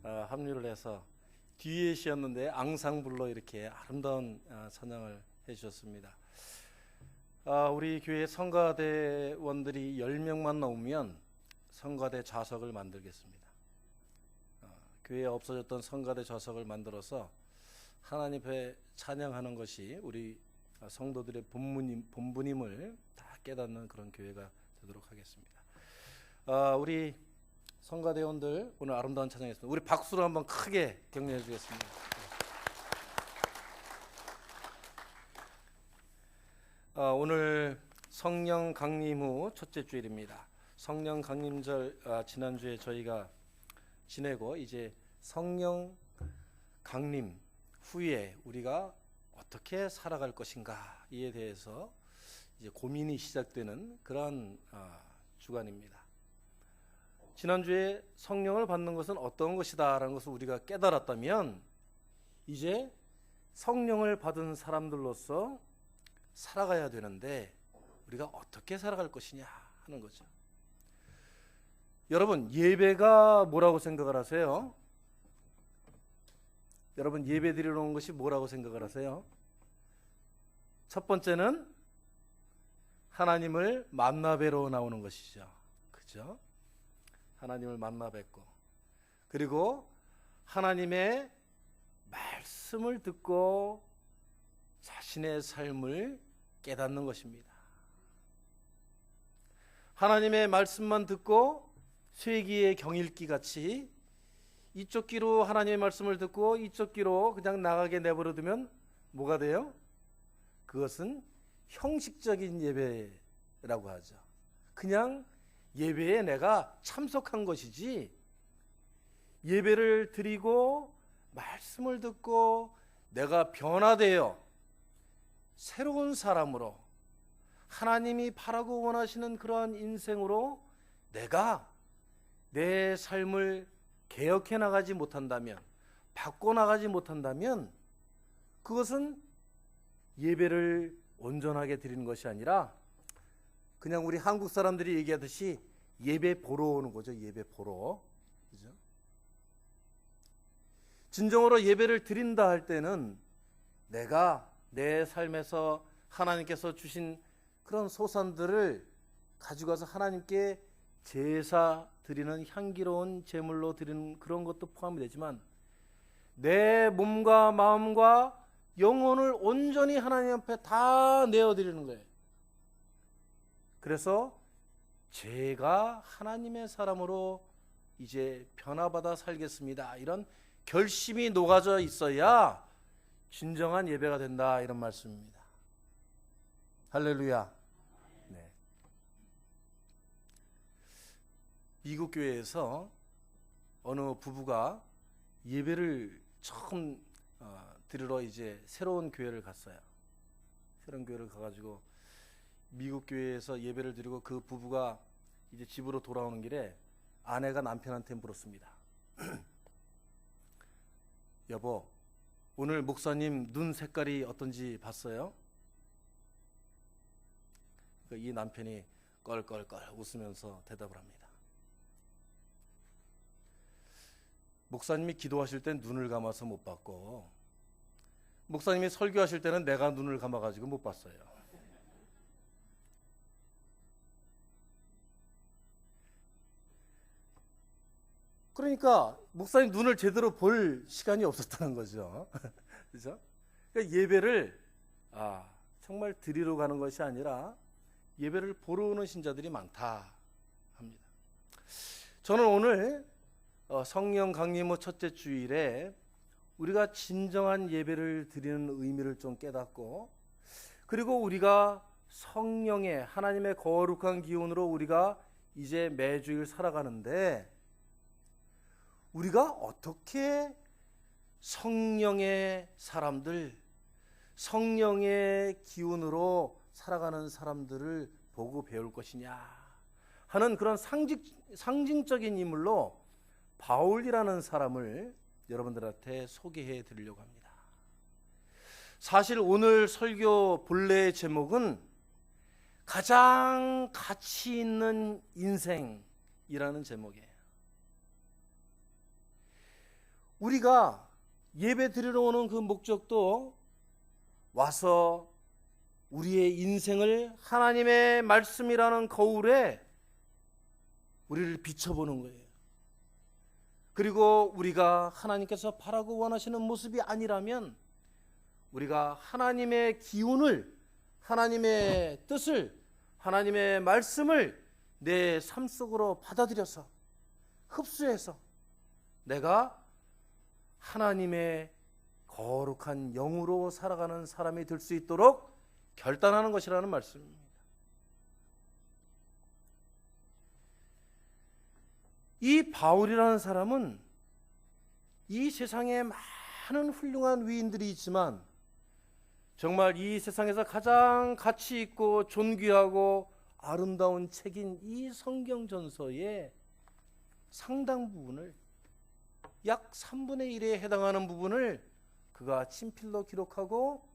합류를 해서 듀엣이었는데 앙상블로 이렇게 아름다운 찬양을 해주셨습니다. 우리 교회 성가대원들이 10명만 넘으면 성가대 좌석을 만들겠습니다. 교회에 없어졌던 성가대 좌석을 만들어서 하나님 앞에 찬양하는 것이 우리 성도들의 본분임을 다 깨닫는 그런 교회가 되도록 하겠습니다. 우리 성가대원들 오늘 아름다운 찬양했습니다. 우리 박수로 한번 크게 격려해 주겠습니다. 오늘 성령 강림 후 첫째 주일입니다. 성령 강림절 지난주에 저희가 지내고 이제 성령 강림 후에 우리가 어떻게 살아갈 것인가 이에 대해서 이제 고민이 시작되는 그런 주간입니다. 지난주에 성령을 받는 것은 어떤 것이다 라는 것을 우리가 깨달았다면 이제 성령을 받은 사람들로서 살아가야 되는데 우리가 어떻게 살아갈 것이냐 하는 거죠. 여러분, 예배가 뭐라고 생각을 하세요? 여러분, 예배 드리러 온 것이 뭐라고 생각을 하세요? 첫 번째는 하나님을 만나 뵈러 나오는 것이죠. 그죠? 하나님을 만나 뵙고, 그리고 하나님의 말씀을 듣고 자신의 삶을 깨닫는 것입니다. 하나님의 말씀만 듣고 쇠기의 경읽기 같이 이쪽 귀로 하나님의 말씀을 듣고 이쪽 귀로 그냥 나가게 내버려 두면 뭐가 돼요? 그것은 형식적인 예배라고 하죠. 그냥 예배에 내가 참석한 것이지, 예배를 드리고 말씀을 듣고 내가 변화되어 새로운 사람으로 하나님이 바라고 원하시는 그러한 인생으로 내가 내 삶을 개혁해 나가지 못한다면, 바꿔 나가지 못한다면 그것은 예배를 온전하게 드리는 것이 아니라 그냥 우리 한국 사람들이 얘기하듯이 예배 보러 오는 거죠. 예배 보러. 그죠? 진정으로 예배를 드린다 할 때는 내가 내 삶에서 하나님께서 주신 그런 소산들을 가지고 가서 하나님께 제사 드리는 향기로운 제물로 드리는 그런 것도 포함이 되지만 내 몸과 마음과 영혼을 온전히 하나님 앞에 다 내어드리는 거예요. 그래서 제가 하나님의 사람으로 이제 변화받아 살겠습니다, 이런 결심이 녹아져 있어야 진정한 예배가 된다, 이런 말씀입니다. 할렐루야. 네. 미국 교회에서 어느 부부가 예배를 처음 드리러 이제 새로운 교회를 갔어요. 새로운 교회를 가가지고 미국 교회에서 예배를 드리고 그 부부가 이제 집으로 돌아오는 길에 아내가 남편한테 물었습니다. 여보, 오늘 목사님 눈 색깔이 어떤지 봤어요? 그러니까 이 남편이 껄껄껄 웃으면서 대답을 합니다. 목사님이 기도하실 땐 눈을 감아서 못 봤고, 목사님이 설교하실 때는 내가 눈을 감아가지고 못 봤어요. 그러니까 목사님 눈을 제대로 볼 시간이 없었다는 거죠. 그렇죠? 그러니까 예배를 정말 드리러 가는 것이 아니라 예배를 보러 오는 신자들이 많다 합니다. 저는 오늘 성령 강림 후 첫째 주일에 우리가 진정한 예배를 드리는 의미를 좀 깨닫고, 그리고 우리가 성령의 하나님의 거룩한 기운으로 우리가 이제 매주일 살아가는데 우리가 어떻게 성령의 사람들, 성령의 기운으로 살아가는 사람들을 보고 배울 것이냐 하는 그런 상징적인 인물로 바울이라는 사람을 여러분들한테 소개해 드리려고 합니다. 사실 오늘 설교 본래의 제목은 가장 가치 있는 인생이라는 제목이에요. 우리가 예배 드리러 오는 그 목적도 와서 우리의 인생을 하나님의 말씀이라는 거울에 우리를 비춰보는 거예요. 그리고 우리가 하나님께서 바라고 원하시는 모습이 아니라면 우리가 하나님의 기운을, 하나님의 뜻을, 하나님의 말씀을 내 삶 속으로 받아들여서 흡수해서 내가 하나님의 거룩한 영으로 살아가는 사람이 될 수 있도록 결단하는 것이라는 말씀입니다. 이 바울이라는 사람은 이 세상에 많은 훌륭한 위인들이 있지만 정말 이 세상에서 가장 가치 있고 존귀하고 아름다운 책인 이 성경 전서의 상당 부분을, 약 3분의 1에 해당하는 부분을 그가 친필로 기록하고,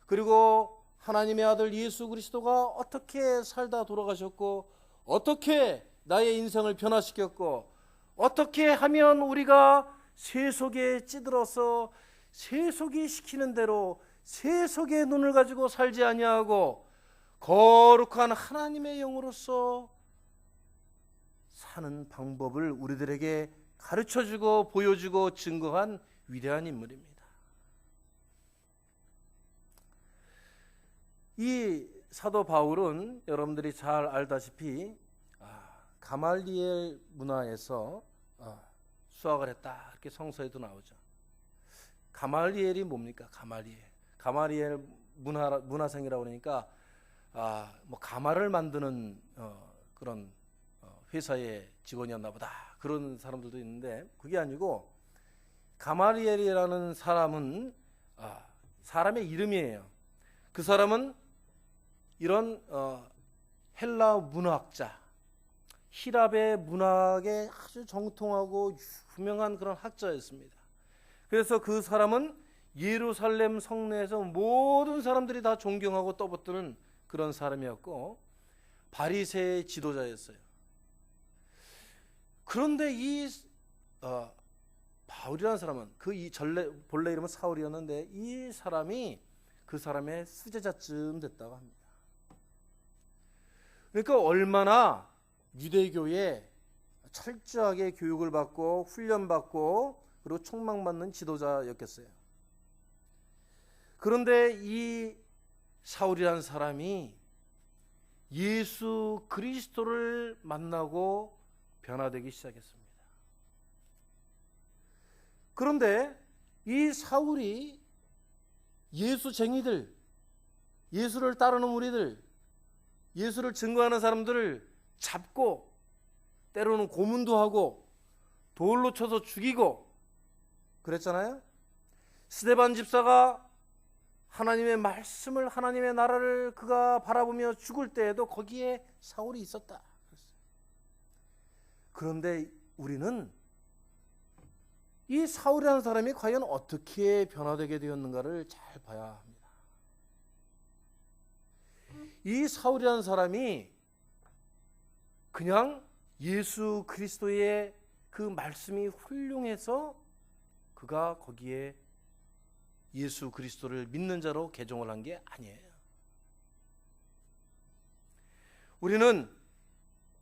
그리고 하나님의 아들 예수 그리스도가 어떻게 살다 돌아가셨고 어떻게 나의 인생을 변화시켰고 어떻게 하면 우리가 세속에 찌들어서 세속이 시키는 대로 세속의 눈을 가지고 살지 아니하고 거룩한 하나님의 영으로서 사는 방법을 우리들에게 가르쳐주고 보여주고 증거한 위대한 인물입니다. 이 사도 바울은 여러분들이 잘 알다시피 가말리엘 문화에서 수학을 했다, 이렇게 성서에도 나오죠. 가말리엘이 뭡니까? 가말리엘 문화생이라고 그러니까 뭐 가마를 만드는 그런 회사의 직원이었나 보다, 그런 사람들도 있는데, 그게 아니고 가말리엘이라는 사람은 사람의 이름이에요. 그 사람은 이런 헬라 문학자, 히랍의 문학에 아주 정통하고 유명한 그런 학자였습니다. 그래서 그 사람은 예루살렘 성내에서 모든 사람들이 다 존경하고 떠받드는 그런 사람이었고 바리새의 지도자였어요. 그런데 이 바울이라는 사람은 본래 이름은 사울이었는데 이 사람이 그 사람의 수제자쯤 됐다고 합니다. 그러니까 얼마나 유대교에 철저하게 교육을 받고 훈련받고 그리고 촉망받는 지도자였겠어요. 그런데 이 사울이라는 사람이 예수 그리스도를 만나고 변화되기 시작했습니다. 그런데 이 사울이 예수쟁이들, 예수를 따르는 우리들, 예수를 증거하는 사람들을 잡고 때로는 고문도 하고 돌로 쳐서 죽이고 그랬잖아요. 스데반 집사가 하나님의 말씀을, 하나님의 나라를 그가 바라보며 죽을 때에도 거기에 사울이 있었다. 그런데 우리는 이 사울이라는 사람이 과연 어떻게 변화되게 되었는가를 잘 봐야 합니다. 이 사울이라는 사람이 그냥 예수 그리스도의 그 말씀이 훌륭해서 그가 거기에 예수 그리스도를 믿는 자로 개종을 한 게 아니에요. 우리는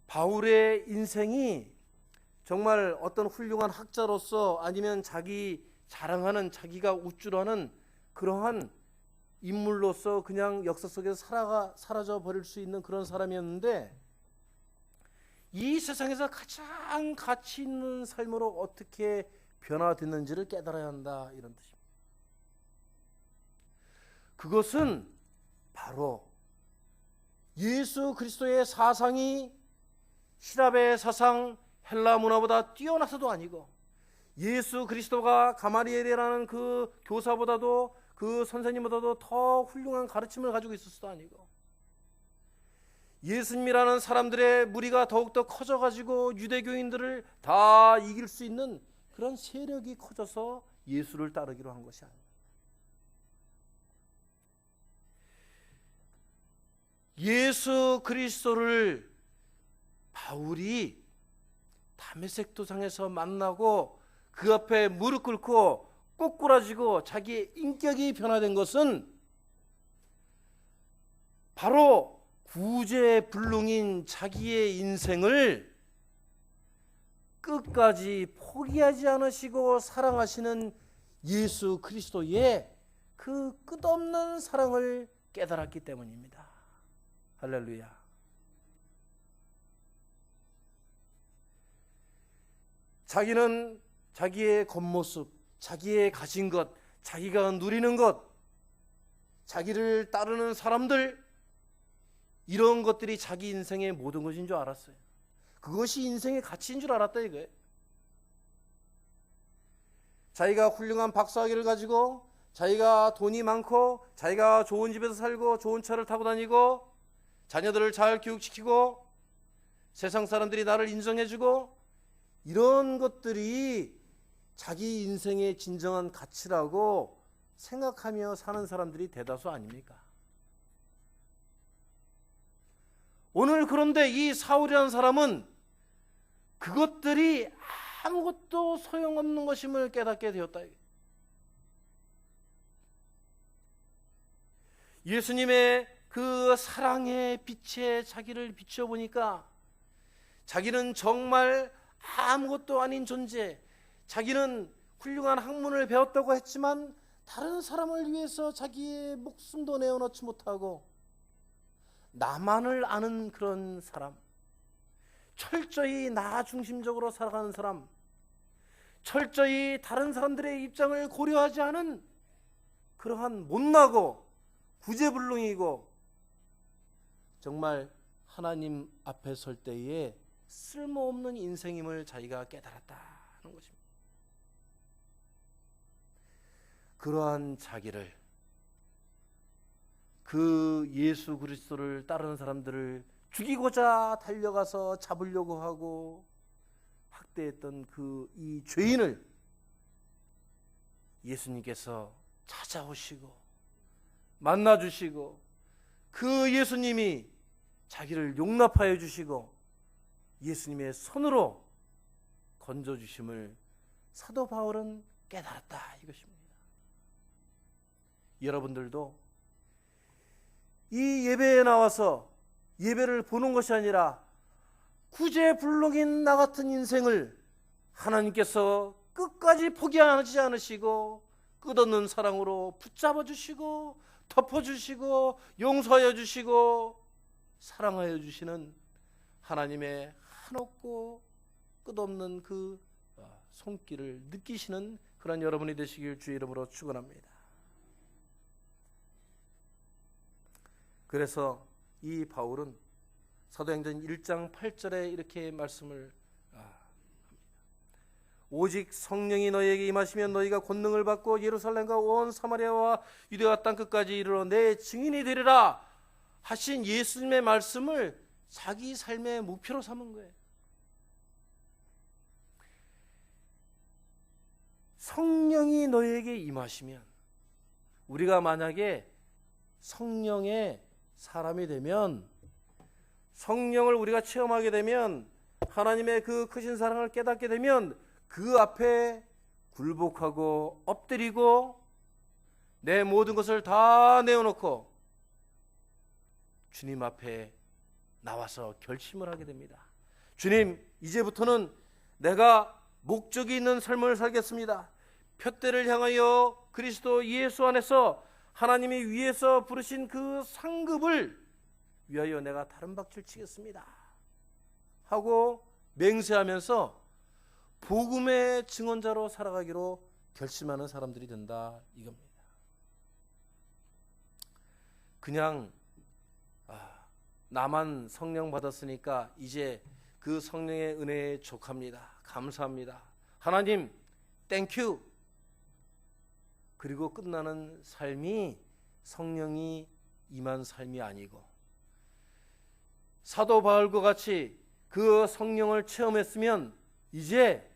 바울의 인생이 정말 어떤 훌륭한 학자로서 아니면 자기 자랑하는, 자기가 우쭐하는 그러한 인물로서 그냥 역사 속에서 사라져 버릴 수 있는 그런 사람이었는데, 이 세상에서 가장 가치 있는 삶으로 어떻게 변화됐는지를 깨달아야 한다, 이런 뜻입니다. 그것은 바로 예수 그리스도의 사상이 히랍의 사상, 헬라 문화보다 뛰어나서도 아니고, 예수 그리스도가 가말리엘이라는 그 교사보다도, 그 선생님보다도 더 훌륭한 가르침을 가지고 있었어도 아니고, 예수님이라는 사람들의 무리가 더욱더 커져가지고 유대교인들을 다 이길 수 있는 그런 세력이 커져서 예수를 따르기로 한 것이 아닙니다. 예수 그리스도를 바울이 다메섹 도상에서 만나고 그 앞에 무릎 꿇고 꼬꾸라지고 자기의 인격이 변화된 것은 바로 구제불능인 자기의 인생을 끝까지 포기하지 않으시고 사랑하시는 예수 그리스도의 그 끝없는 사랑을 깨달았기 때문입니다. 할렐루야. 자기는 자기의 겉모습, 자기의 가진 것, 자기가 누리는 것, 자기를 따르는 사람들, 이런 것들이 자기 인생의 모든 것인 줄 알았어요. 그것이 인생의 가치인 줄 알았다 이거예요. 자기가 훌륭한 박사학위를 가지고, 자기가 돈이 많고, 자기가 좋은 집에서 살고, 좋은 차를 타고 다니고, 자녀들을 잘 교육시키고, 세상 사람들이 나를 인정해주고, 이런 것들이 자기 인생의 진정한 가치라고 생각하며 사는 사람들이 대다수 아닙니까? 오늘 그런데 이 사울이라는 사람은 그것들이 아무것도 소용없는 것임을 깨닫게 되었다. 예수님의 그 사랑의 빛에 자기를 비춰보니까 자기는 정말 아무것도 아닌 존재, 자기는 훌륭한 학문을 배웠다고 했지만 다른 사람을 위해서 자기의 목숨도 내어놓지 못하고 나만을 아는 그런 사람, 철저히 나 중심적으로 살아가는 사람, 철저히 다른 사람들의 입장을 고려하지 않은 그러한 못나고 구제불능이고 정말 하나님 앞에 설 때에 쓸모없는 인생임을 자기가 깨달았다는 것입니다. 그러한 자기를, 그 예수 그리스도를 따르는 사람들을 죽이고자 달려가서 잡으려고 하고 학대했던 그 이 죄인을 예수님께서 찾아오시고 만나주시고 그 예수님이 자기를 용납하여 주시고 예수님의 손으로 건져주심을 사도 바울은 깨달았다 이것입니다. 여러분들도 이 예배에 나와서 예배를 보는 것이 아니라 구제불능인 나 같은 인생을 하나님께서 끝까지 포기하지 않으시고 끝없는 사랑으로 붙잡아 주시고 덮어주시고 용서하여 주시고 사랑하여 주시는 하나님의 한없고 끝없는 그 손길을 느끼시는 그런 여러분이 되시길 주의 이름으로 축원합니다. 그래서 이 바울은 사도행전 1장 8절에 이렇게 말씀을 합니다. 오직 성령이 너희에게 임하시면 너희가 권능을 받고 예루살렘과 온 사마리아와 유대와 땅끝까지 이르러 내 증인이 되리라 하신 예수님의 말씀을 자기 삶의 목표로 삼은 거예요. 성령이 너희에게 임하시면, 우리가 만약에 성령의 사람이 되면, 성령을 우리가 체험하게 되면, 하나님의 그 크신 사랑을 깨닫게 되면 그 앞에 굴복하고 엎드리고 내 모든 것을 다 내어놓고 주님 앞에 나와서 결심을 하게 됩니다. 주님, 이제부터는 내가 목적이 있는 삶을 살겠습니다. 푯대를 향하여 그리스도 예수 안에서 하나님이 위에서 부르신 그 상급을 위하여 내가 다른 박질 치겠습니다 하고 맹세하면서 복음의 증언자로 살아가기로 결심하는 사람들이 된다 이겁니다. 그냥 나만 성령 받았으니까 이제 그 성령의 은혜에 족합니다. 감사합니다. 하나님 땡큐. 그리고 끝나는 삶이 성령이 임한 삶이 아니고 사도 바울과 같이 그 성령을 체험했으면 이제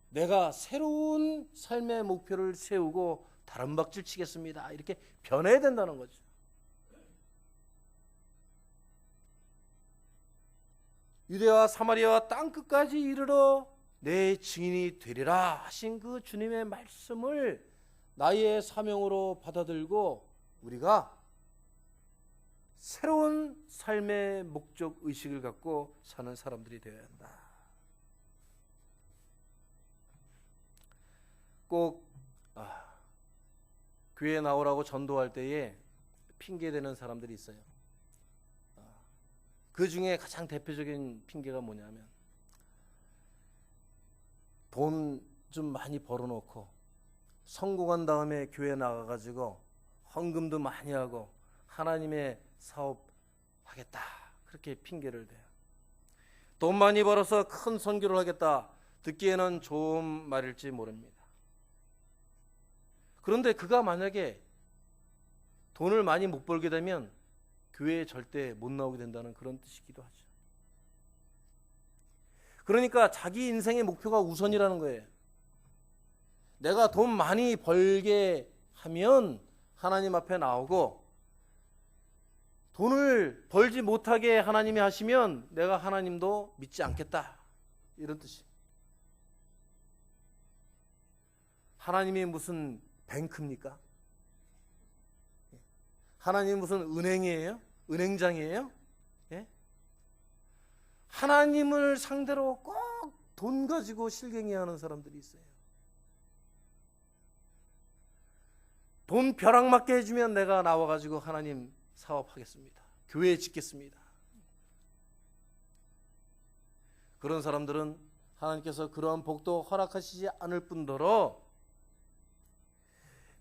내가 새로운 삶의 목표를 세우고 다른 박질 치겠습니다. 이렇게 변해야 된다는 거죠. 유대와 사마리아와 땅끝까지 이르러 내 증인이 되리라 하신 그 주님의 말씀을 나의 사명으로 받아들고 우리가 새로운 삶의 목적 의식을 갖고 사는 사람들이 되어야 한다. 꼭 교회에 나오라고 전도할 때에 핑계대는 사람들이 있어요. 그 중에 가장 대표적인 핑계가 뭐냐면 돈 좀 많이 벌어놓고 성공한 다음에 교회 나가가지고 헌금도 많이 하고 하나님의 사업 하겠다 그렇게 핑계를 대요. 돈 많이 벌어서 큰 선교를 하겠다. 듣기에는 좋은 말일지 모릅니다. 그런데 그가 만약에 돈을 많이 못 벌게 되면 교회에 절대 못 나오게 된다는 그런 뜻이기도 하죠. 그러니까 자기 인생의 목표가 우선이라는 거예요. 내가 돈 많이 벌게 하면 하나님 앞에 나오고 돈을 벌지 못하게 하나님이 하시면 내가 하나님도 믿지 않겠다. 이런 뜻이에요. 하나님이 무슨 뱅크입니까? 하나님이 무슨 은행이에요? 은행장이에요? 예? 하나님을 상대로 꼭 돈 가지고 실갱이하는 사람들이 있어요. 돈 벼락 맞게 해주면 내가 나와가지고 하나님 사업하겠습니다. 교회 짓겠습니다. 그런 사람들은 하나님께서 그러한 복도 허락하시지 않을 뿐더러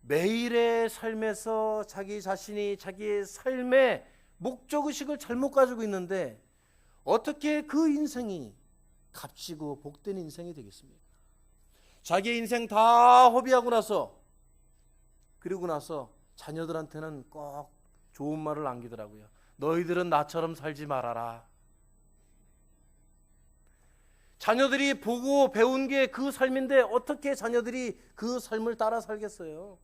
매일의 삶에서 자기 자신이 자기의 삶의 목적의식을 잘못 가지고 있는데 어떻게 그 인생이 값지고 복된 인생이 되겠습니까? 자기의 인생 다 허비하고 나서 그리고 나서 자녀들한테는 꼭 좋은 말을 남기더라고요. 너희들은 나처럼 살지 말아라. 자녀들이 보고 배운 게 그 삶인데 어떻게 자녀들이 그 삶을 따라 살겠어요?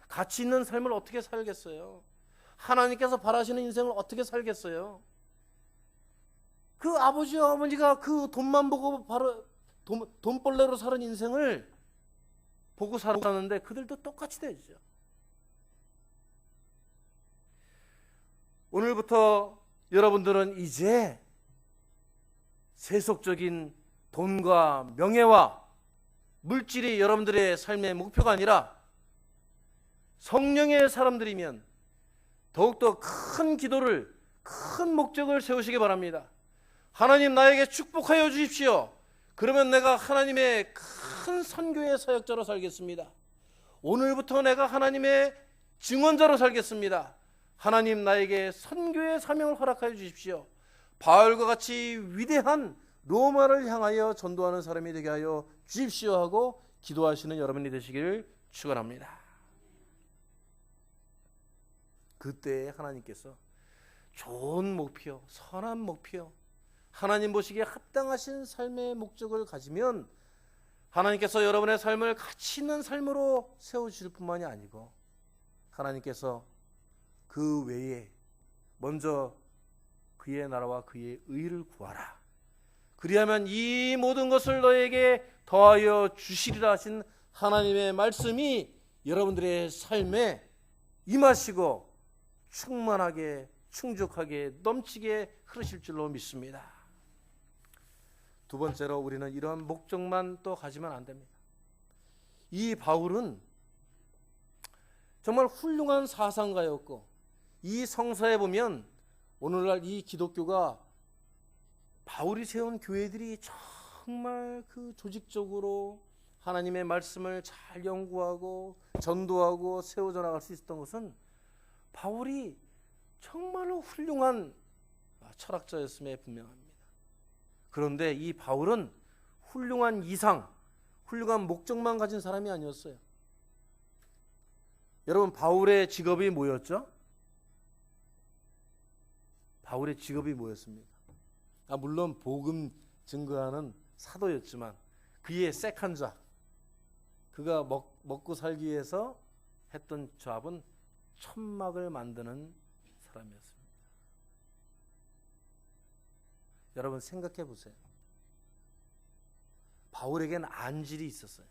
가치 있는 삶을 어떻게 살겠어요? 하나님께서 바라시는 인생을 어떻게 살겠어요? 그 아버지와 어머니가 그 돈만 보고 바로 돈벌레로 사는 인생을 보고 살았는데 그들도 똑같이 되죠. 오늘부터 여러분들은 이제 세속적인 돈과 명예와 물질이 여러분들의 삶의 목표가 아니라 성령의 사람들이면 더욱더 큰 기도를, 큰 목적을 세우시기 바랍니다. 하나님 나에게 축복하여 주십시오. 그러면 내가 하나님의 큰 선교의 사역자로 살겠습니다. 오늘부터 내가 하나님의 증언자로 살겠습니다. 하나님 나에게 선교의 사명을 허락하여 주십시오. 바울과 같이 위대한 로마를 향하여 전도하는 사람이 되게 하여 주십시오 하고 기도하시는 여러분이 되시기를 축원합니다. 그때 하나님께서 좋은 목표, 선한 목표, 하나님 보시기에 합당하신 삶의 목적을 가지면 하나님께서 여러분의 삶을 가치 있는 삶으로 세우실 뿐만이 아니고 하나님께서 그 외에 먼저 그의 나라와 그의 의를 구하라. 그리하면 이 모든 것을 너에게 더하여 주시리라 하신 하나님의 말씀이 여러분들의 삶에 임하시고 충만하게 충족하게 넘치게 흐르실 줄로 믿습니다. 두 번째로 우리는 이러한 목적만 또 가지면 안 됩니다. 이 바울은 정말 훌륭한 사상가였고 이 성서에 보면 오늘날 이 기독교가 바울이 세운 교회들이 정말 그 조직적으로 하나님의 말씀을 잘 연구하고 전도하고 세워져 나갈 수 있었던 것은 바울이 정말로 훌륭한 철학자였음에 분명합니다. 그런데 이 바울은 훌륭한 이상, 훌륭한 목적만 가진 사람이 아니었어요. 여러분 바울의 직업이 뭐였죠? 바울의 직업이 뭐였습니까? 물론 복음 증거하는 사도였지만 그의 세컨잡, 그가 먹고 살기 위해서 했던 잡은 천막을 만드는 사람이었습니다. 여러분 생각해 보세요. 바울에겐 안질이 있었어요.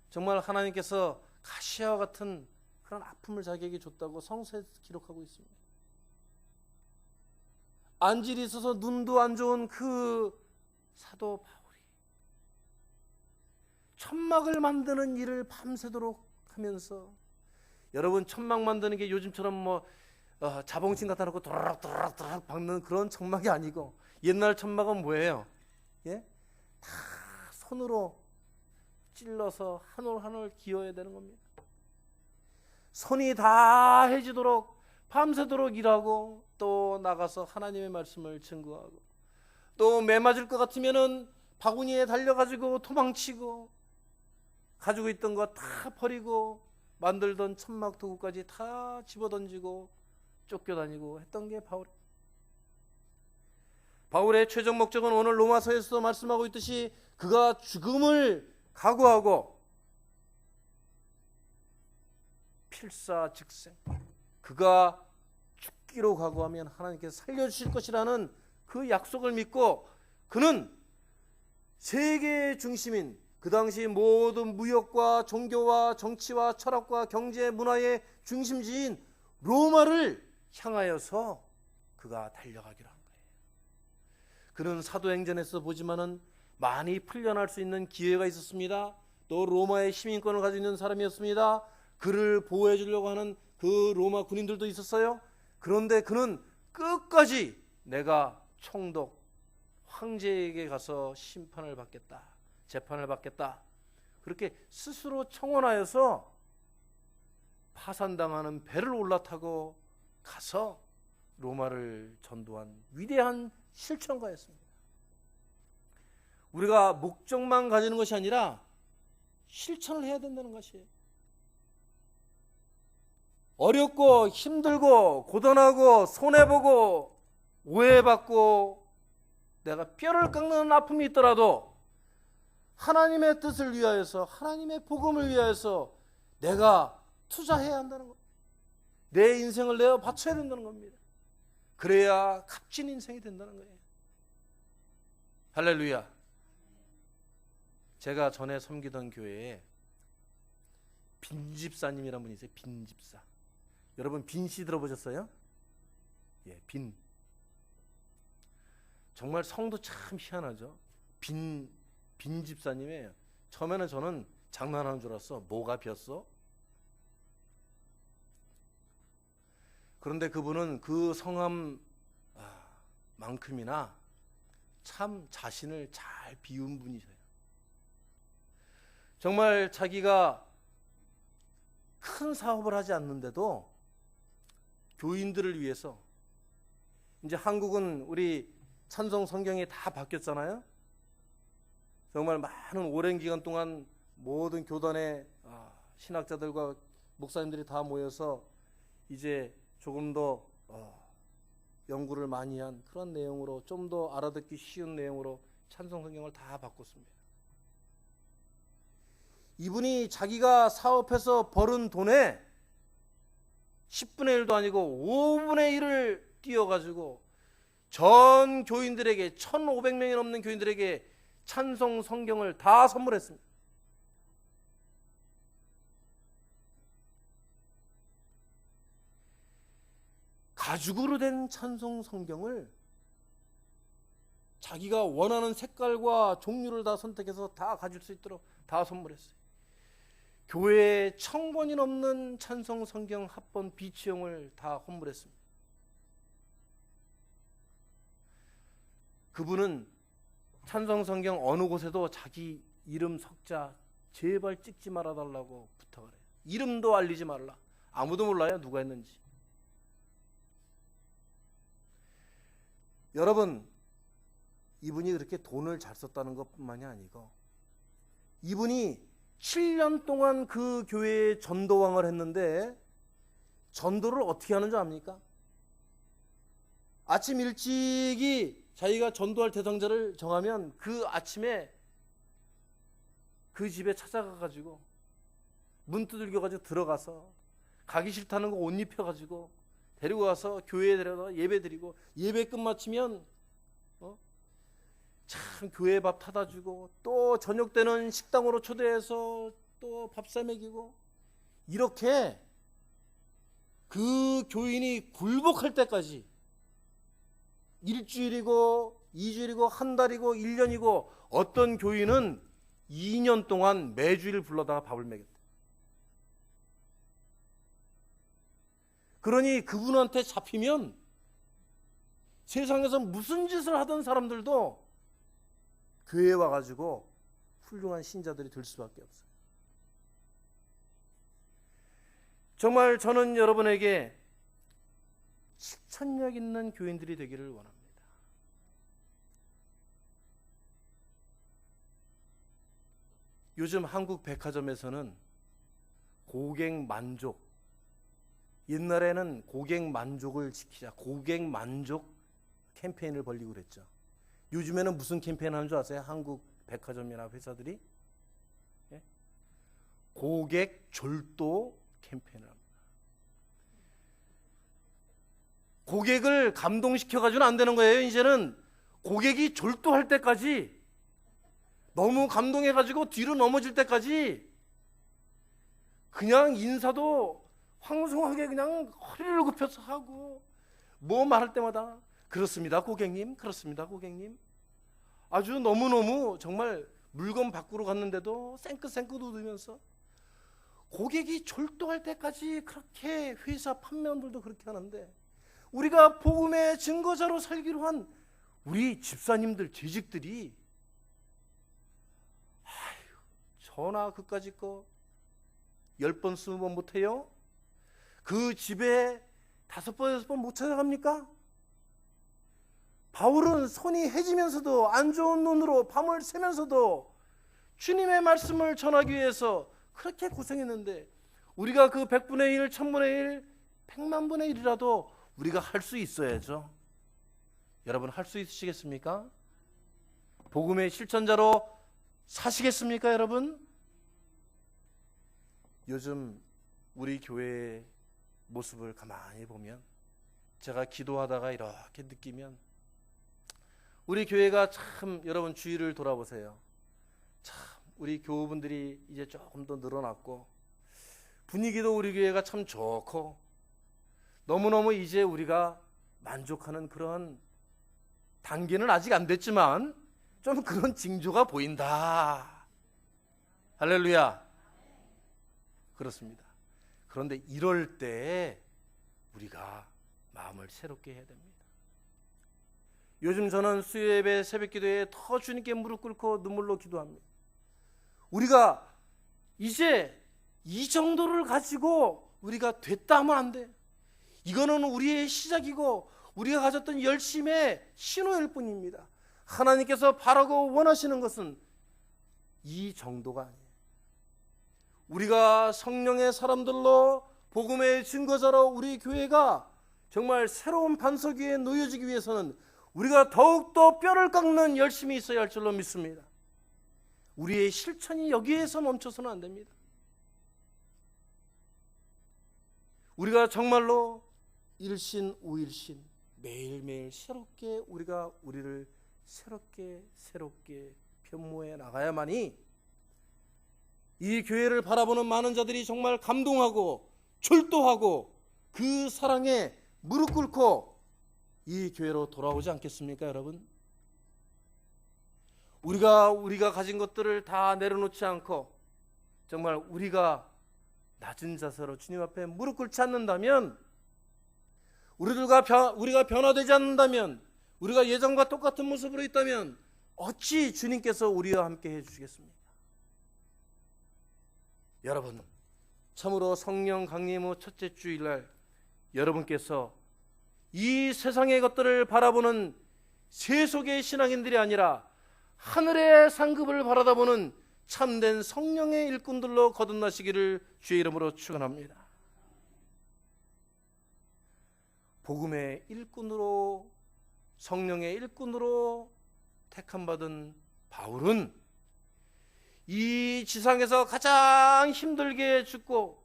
정말 하나님께서 가시와 같은 그런 아픔을 자기에게 줬다고 성서에 기록하고 있습니다. 안질이 있어서 눈도 안 좋은 그 사도 바울이 천막을 만드는 일을 밤새도록 하면서, 여러분 천막 만드는 게 요즘처럼 자봉신 갖다 놓고 도라락 박는 그런 천막이 아니고, 옛날 천막은 뭐예요? 예? 다 손으로 찔러서 한 올 한 올 기어야 되는 겁니다. 손이 다 해지도록 밤새도록 일하고, 또 나가서 하나님의 말씀을 증거하고, 또 매 맞을 것 같으면은 바구니에 달려가지고 도망치고, 가지고 있던 거 다 버리고 만들던 천막 도구까지 다 집어던지고 쫓겨다니고 했던 게 바울의 최종 목적은 오늘 로마서에서도 말씀하고 있듯이 그가 죽음을 각오하고 필사즉생, 그가 죽기로 각오하면 하나님께서 살려주실 것이라는 그 약속을 믿고, 그는 세계의 중심인 그 당시 모든 무역과 종교와 정치와 철학과 경제 문화의 중심지인 로마를 향하여서 그가 달려가기로 한 거예요. 그는 사도행전에서 보지만은 많이 풀려날 수 있는 기회가 있었습니다. 또 로마의 시민권을 가지고 있는 사람이었습니다. 그를 보호해 주려고 하는 그 로마 군인들도 있었어요. 그런데 그는 끝까지 내가 총독 황제에게 가서 심판을 받겠다, 재판을 받겠다, 그렇게 스스로 청원하여서 파산당하는 배를 올라타고 가서 로마를 전도한 위대한 실천가였습니다. 우리가 목적만 가지는 것이 아니라 실천을 해야 된다는 것이에요. 어렵고 힘들고 고단하고 손해보고 오해받고 내가 뼈를 깎는 아픔이 있더라도 하나님의 뜻을 위하여서, 하나님의 복음을 위하여서 내가 투자해야 한다는 것, 내 인생을 내어 바쳐야 된다는 겁니다. 그래야 값진 인생이 된다는 거예요. 할렐루야. 제가 전에 섬기던 교회에 빈집사님이라는 분이 있어요. 빈집사. 여러분 빈씨 들어보셨어요? 예, 빈. 정말 성도 참 희한하죠. 빈집사님이에요. 처음에는 저는 장난하는 줄 알았어. 뭐가 비었어? 그런데 그분은 그 성함만큼이나 참 자신을 잘 비운 분이세요. 정말 자기가 큰 사업을 하지 않는데도 교인들을 위해서, 이제 한국은 우리 찬송 성경이 다 바뀌었잖아요. 정말 많은 오랜 기간 동안 모든 교단의 신학자들과 목사님들이 다 모여서 이제 조금 더 연구를 많이 한 그런 내용으로, 좀 더 알아듣기 쉬운 내용으로 찬송 성경을 다 바꿨습니다. 이분이 자기가 사업해서 벌은 돈에 10분의 1도 아니고 5분의 1을 띄워가지고 전 교인들에게, 1,500명이 넘는 교인들에게 찬송 성경을 다 선물했습니다. 가죽으로 된 찬송 성경을 자기가 원하는 색깔과 종류를 다 선택해서 다 가질 수 있도록 다 선물했어요. 교회에 1,000권이 넘는 찬송 성경 합본 비치용을 다 헌물했습니다. 그분은 찬송 성경 어느 곳에도 자기 이름 석자 제발 찍지 말아달라고 부탁을 해요. 이름도 알리지 말라. 아무도 몰라요, 누가 했는지. 여러분, 이분이 그렇게 돈을 잘 썼다는 것뿐만이 아니고, 이분이 7년 동안 그 교회에 전도왕을 했는데, 전도를 어떻게 하는 줄 압니까? 아침 일찍이 자기가 전도할 대상자를 정하면 그 아침에 그 집에 찾아가가지고 문 두들겨가지고 들어가서, 가기 싫다는 거 옷 입혀가지고 데리고 가서 교회에 데려다 예배 드리고, 예배 끝마치면 참 교회 밥 타다 주고 또 저녁 때는 식당으로 초대해서 또 밥 사 먹이고, 이렇게 그 교인이 굴복할 때까지 일주일이고 2주일이고 한 달이고 1년이고 어떤 교인은 2년 동안 매주일 불러다가 밥을 먹였다. 그러니 그분한테 잡히면 세상에서 무슨 짓을 하던 사람들도 교회에 와가지고 훌륭한 신자들이 될 수밖에 없어요. 정말 저는 여러분에게 실천력 있는 교인들이 되기를 원합니다. 요즘 한국 백화점에서는 고객 만족, 옛날에는 고객 만족을 지키자, 고객 만족 캠페인을 벌리고 그랬죠. 요즘에는 무슨 캠페인 하는 줄 아세요? 한국 백화점이나 회사들이? 예? 고객 졸도 캠페인을 합니다. 고객을 감동시켜가지고는 안 되는 거예요. 이제는 고객이 졸도할 때까지, 너무 감동해가지고 뒤로 넘어질 때까지 그냥 인사도 황송하게 그냥 허리를 굽혀서 하고, 뭐 말할 때마다 그렇습니다 고객님, 그렇습니다 고객님. 아주 너무너무 정말 물건 밖으로 갔는데도 쌩긋쌩긋 웃으면서 고객이 졸도할 때까지 그렇게 회사 판매원들도 그렇게 하는데, 우리가 복음의 증거자로 살기로 한 우리 집사님들, 재직들이 전화 그까짓 거 10번 20번 못해요? 그 집에 5번 6번 못 찾아갑니까? 바울은 손이 해지면서도 안 좋은 눈으로 밤을 새면서도 주님의 말씀을 전하기 위해서 그렇게 고생했는데, 우리가 그 100분의 1, 1000분의 1, 100만분의 1이라도 우리가 할 수 있어야죠. 여러분 할 수 있으시겠습니까? 복음의 실천자로 사시겠습니까 여러분? 요즘 우리 교회의 모습을 가만히 보면, 제가 기도하다가 이렇게 느끼면, 우리 교회가 참, 여러분 주위를 돌아보세요. 참 우리 교우분들이 이제 조금 더 늘어났고, 분위기도 우리 교회가 참 좋고, 너무너무 이제 우리가 만족하는 그런 단계는 아직 안 됐지만 좀 그런 징조가 보인다. 할렐루야. 그렇습니다. 그런데 이럴 때 우리가 마음을 새롭게 해야 됩니다. 요즘 저는 수요예배, 새벽기도에 더 주님께 무릎 꿇고 눈물로 기도합니다. 우리가 이제 이 정도를 가지고 우리가 됐다 하면 안 돼. 이거는 우리의 시작이고 우리가 가졌던 열심의 신호일 뿐입니다. 하나님께서 바라고 원하시는 것은 이 정도가 아니에요. 우리가 성령의 사람들로 복음의 증거자로 우리 교회가 정말 새로운 반석 위에 놓여지기 위해서는 우리가 더욱더 뼈를 깎는 열심이 있어야 할 줄로 믿습니다. 우리의 실천이 여기에서 멈춰서는 안 됩니다. 우리가 정말로 일신 우일신 매일매일 새롭게 우리가 우리를 새롭게 변모해 나가야만이 이 교회를 바라보는 많은 자들이 정말 감동하고 졸도하고 그 사랑에 무릎 꿇고 이 교회로 돌아오지 않겠습니까 여러분? 우리가 가진 것들을 다 내려놓지 않고 정말 우리가 낮은 자세로 주님 앞에 무릎 꿇지 않는다면, 우리가 변화되지 않는다면, 우리가 예전과 똑같은 모습으로 있다면 어찌 주님께서 우리와 함께 해주시겠습니까? 여러분, 참으로 성령 강림 후 첫째 주일날 여러분께서 이 세상의 것들을 바라보는 세속의 신앙인들이 아니라 하늘의 상급을 바라다보는 참된 성령의 일꾼들로 거듭나시기를 주의 이름으로 축원합니다. 복음의 일꾼으로, 성령의 일꾼으로 택함받은 바울은 이 지상에서 가장 힘들게 죽고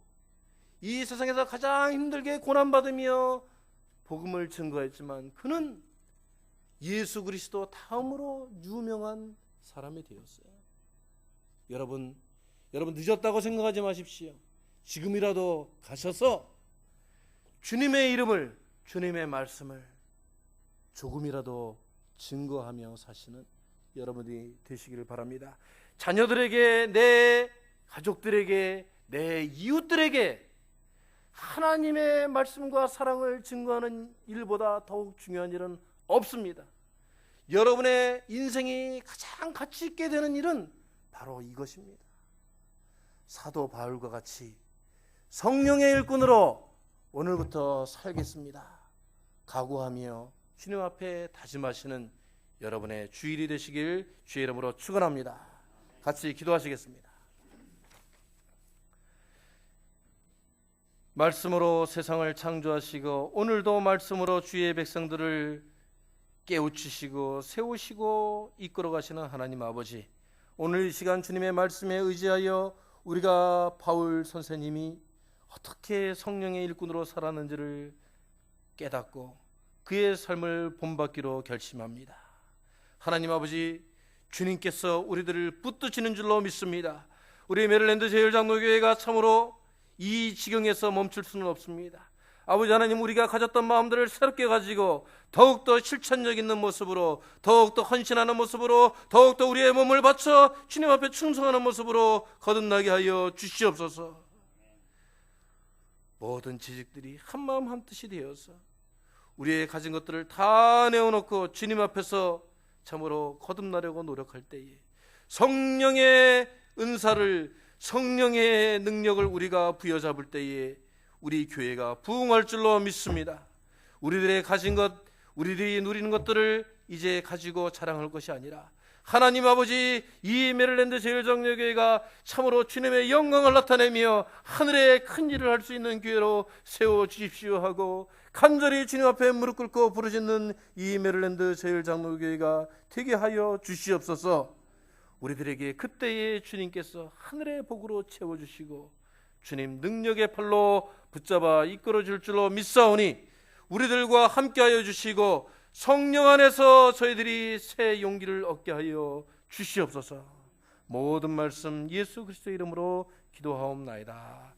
이 세상에서 가장 힘들게 고난받으며 복음을 증거했지만, 그는 예수 그리스도 다음으로 유명한 사람이 되었어요. 여러분 늦었다고 생각하지 마십시오. 지금이라도 가셔서 주님의 이름을, 주님의 말씀을 조금이라도 증거하며 사시는 여러분이 되시기를 바랍니다. 자녀들에게, 내 가족들에게, 내 이웃들에게 하나님의 말씀과 사랑을 증거하는 일보다 더욱 중요한 일은 없습니다. 여러분의 인생이 가장 가치 있게 되는 일은 바로 이것입니다. 사도 바울과 같이 성령의 일꾼으로 오늘부터 살겠습니다 각오하며 주님 앞에 다짐하시는 여러분의 주일이 되시길 주의 이름으로 축원합니다. 같이 기도하시겠습니다. 말씀으로 세상을 창조하시고 오늘도 말씀으로 주의 백성들을 깨우치시고 세우시고 이끌어 가시는 하나님 아버지, 오늘 이 시간 주님의 말씀에 의지하여 우리가 바울 선생님이 어떻게 성령의 일꾼으로 살았는지를 깨닫고 그의 삶을 본받기로 결심합니다. 하나님 아버지, 주님께서 우리들을 붙드시는 줄로 믿습니다. 우리 메릴랜드 제일장로교회가 참으로 이 지경에서 멈출 수는 없습니다. 아버지 하나님, 우리가 가졌던 마음들을 새롭게 가지고 더욱더 실천력 있는 모습으로, 더욱더 헌신하는 모습으로, 더욱더 우리의 몸을 바쳐 주님 앞에 충성하는 모습으로 거듭나게 하여 주시옵소서. 모든 지식들이 한마음 한뜻이 되어서 우리의 가진 것들을 다 내어놓고 주님 앞에서 참으로 거듭나려고 노력할 때에 성령의 은사를, 성령의 능력을 우리가 부여잡을 때에 우리 교회가 부흥할 줄로 믿습니다. 우리들의 가진 것, 우리들이 누리는 것들을 이제 가지고 자랑할 것이 아니라 하나님 아버지, 이 메릴랜드 제일장로교회가 참으로 주님의 영광을 나타내며 하늘의 큰 일을 할 수 있는 교회로 세워주십시오 하고 간절히 주님 앞에 무릎 꿇고 부르짖는 이 메릴랜드 제일장로교회가 되게 하여 주시옵소서. 우리들에게 그때에 주님께서 하늘의 복으로 채워주시고 주님 능력의 팔로 붙잡아 이끌어줄 줄로 믿사오니 우리들과 함께하여 주시고 성령 안에서 저희들이 새 용기를 얻게 하여 주시옵소서. 모든 말씀 예수 그리스도의 이름으로 기도하옵나이다.